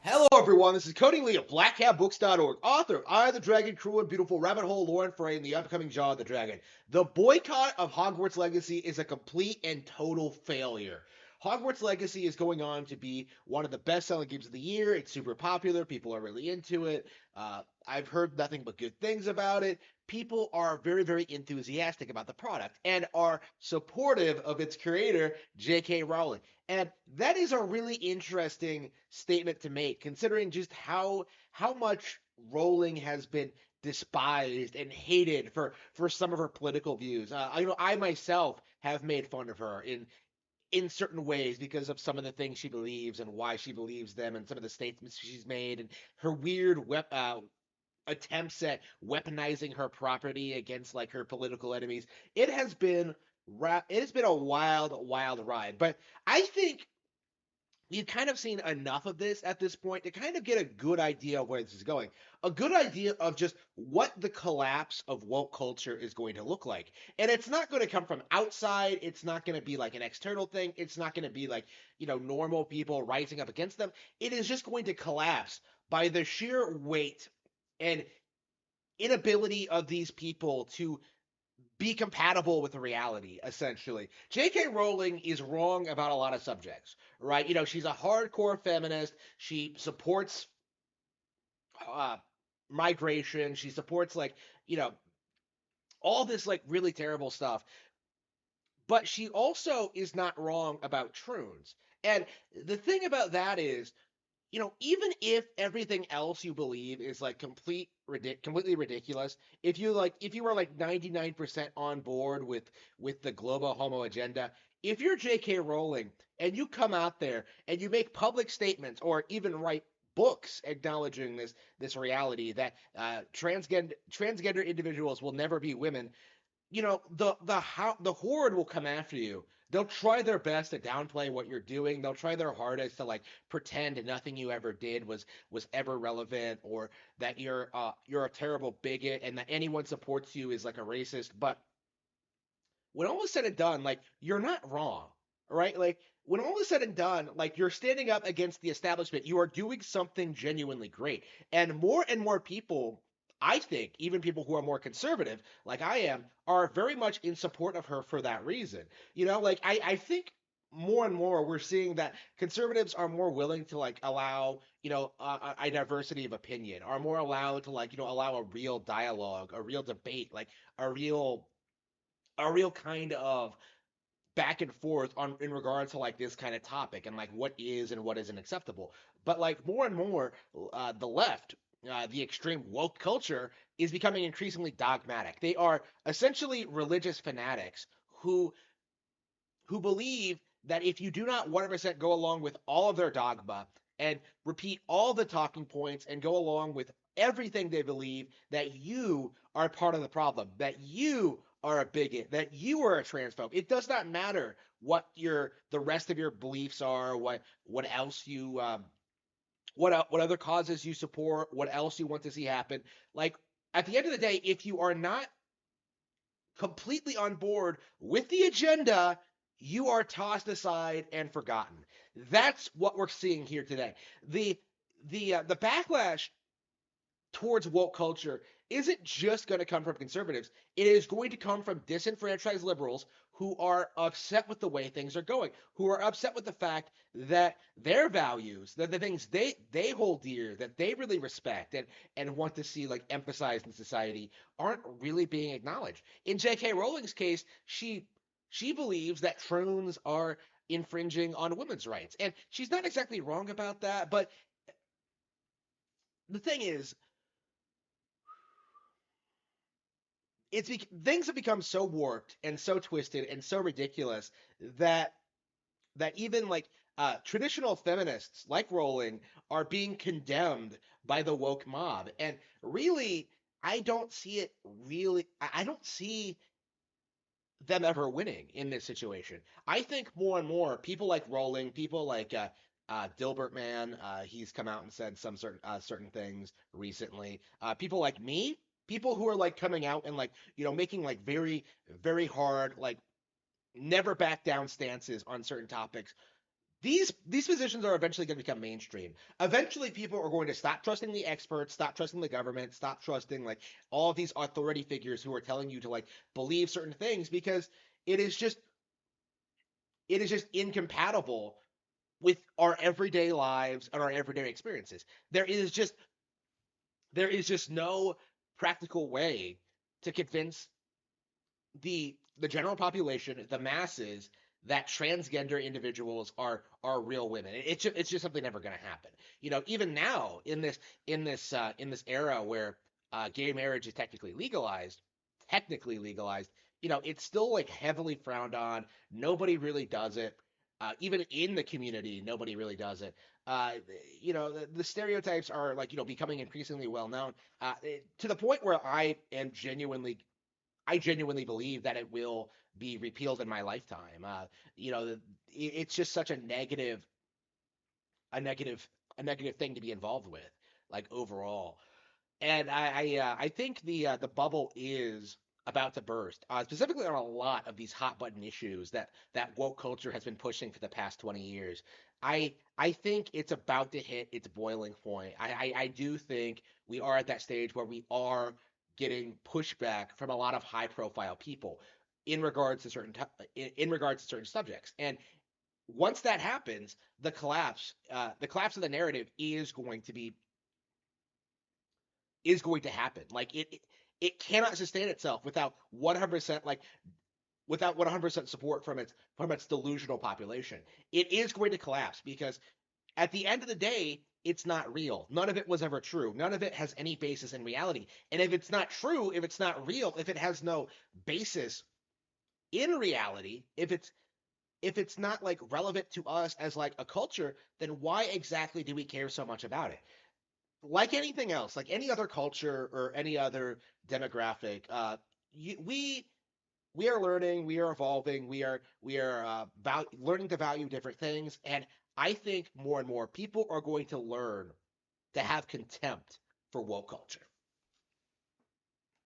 Hello, everyone. This is Cody Lee of BlackCatBooks.org, author of Eye of the Dragon, Cruel and Beautiful Rabbit Hole, Lore and Frey, and the upcoming Jaw of the Dragon. The boycott of Hogwarts Legacy is a complete and total failure. Hogwarts Legacy is going on to be one of the best-selling games of the year. It's super popular. People are really into it. I've heard nothing but good things about it. People are very, very enthusiastic about the product and are supportive of its creator, J.K. Rowling. And that is a really interesting statement to make, considering just how much Rowling has been despised and hated for some of her political views. I myself have made fun of her in certain ways because of some of the things she believes and why she believes them, and some of the statements she's made, and her weird attempts at weaponizing her property against like her political enemies. It has been it has been a wild, wild ride. But I think you've kind of seen enough of this at this point to kind of get a good idea of where this is going. A good idea of just what the collapse of woke culture is going to look like. And it's not going to come from outside. It's not going to be like an external thing. It's not going to be like, normal people rising up against them. It is just going to collapse by the sheer weight and inability of these people to be compatible with reality, essentially. J.K. Rowling is wrong about a lot of subjects, right? She's a hardcore feminist. She supports uh, migration. She supports, like, all this, like, really terrible stuff. But she also is not wrong about troons. And the thing about that is, even if everything else you believe is like completely ridiculous, if you were like 99% on board with the global homo agenda, if you're J.K. Rowling and you come out there and you make public statements or even write books acknowledging this reality that transgender individuals will never be women, the horde will come after you. They'll try their best to downplay what you're doing. They'll try their hardest to like pretend nothing you ever did was ever relevant, or that you're a terrible bigot and that anyone supports you is like a racist. But when all is said and done, like, you're not wrong, right? Like, when all is said and done, like, you're standing up against the establishment. You are doing something genuinely great. And more people, I think, even people who are more conservative, like I am, are very much in support of her for that reason. Like, I think more and more we're seeing that conservatives are more willing to like allow a diversity of opinion, are more allowed to like allow a real dialogue, a real debate, like a real kind of back and forth on in regards to like this kind of topic and like what is and what isn't acceptable. But like more and more, the left, the extreme woke culture is becoming increasingly dogmatic. They are essentially religious fanatics who believe that if you do not 100% go along with all of their dogma and repeat all the talking points and go along with everything they believe, that you are part of the problem, that you are a bigot, that you are a transphobe. It does not matter what the rest of your beliefs are, what else you what other causes you support, what else you want to see happen. Like, at the end of the day, if you are not completely on board with the agenda, you are tossed aside and forgotten. That's what we're seeing here today. The backlash towards woke culture isn't just going to come from conservatives. It is going to come from disenfranchised liberals who are upset with the way things are going, who are upset with the fact that their values, that the things they hold dear, that they really respect and want to see like emphasized in society, aren't really being acknowledged. In J.K. Rowling's case, she believes that troons are infringing on women's rights, and she's not exactly wrong about that. But the thing is, things have become so warped and so twisted and so ridiculous that even like traditional feminists like Rowling are being condemned by the woke mob. And really, I don't see it really. I don't see them ever winning in this situation. I think more and more people like Rowling, people like Dilbert Man, he's come out and said some certain things recently. People like me, people who are like coming out and like making like very hard, like, never back down stances on certain topics. these positions are eventually going to become mainstream. Eventually, people are going to stop trusting the experts, stop trusting the government, stop trusting like all of these authority figures who are telling you to like believe certain things because it is just it is just incompatible with our everyday lives and our everyday experiences. There is just no practical way to convince the general population, the masses, that transgender individuals are real women. It's just something never going to happen. You know, even now in this era where gay marriage is technically legalized, you know, it's still like heavily frowned on. Nobody really does it. Even in the community, nobody really does it. Uh, you know, the stereotypes are like, you know, becoming increasingly well known to the point where I genuinely believe that it will be repealed in my lifetime. You know, it's just such a negative, a negative thing to be involved with, like overall. And I think the bubble is about to burst, specifically on a lot of these hot button issues that woke culture has been pushing for the past 20 years. I think it's about to hit its boiling point. I do think we are at that stage where we are getting pushback from a lot of high profile people in regards to in regards to certain subjects. And once that happens, the collapse of the narrative is going to happen. Like it cannot sustain itself without 100% without 100% support from its delusional population. It is going to collapse because at the end of the day, it's not real. None of it was ever true. None of it has any basis in reality. And if it's not true, if it's not real, if it has no basis in reality, if it's not like relevant to us as like a culture, then why exactly do we care so much about it? Like anything else, like any other culture or any other demographic, we are learning, we are evolving, we are learning to value different things, and I think more and more people are going to learn to have contempt for woke culture.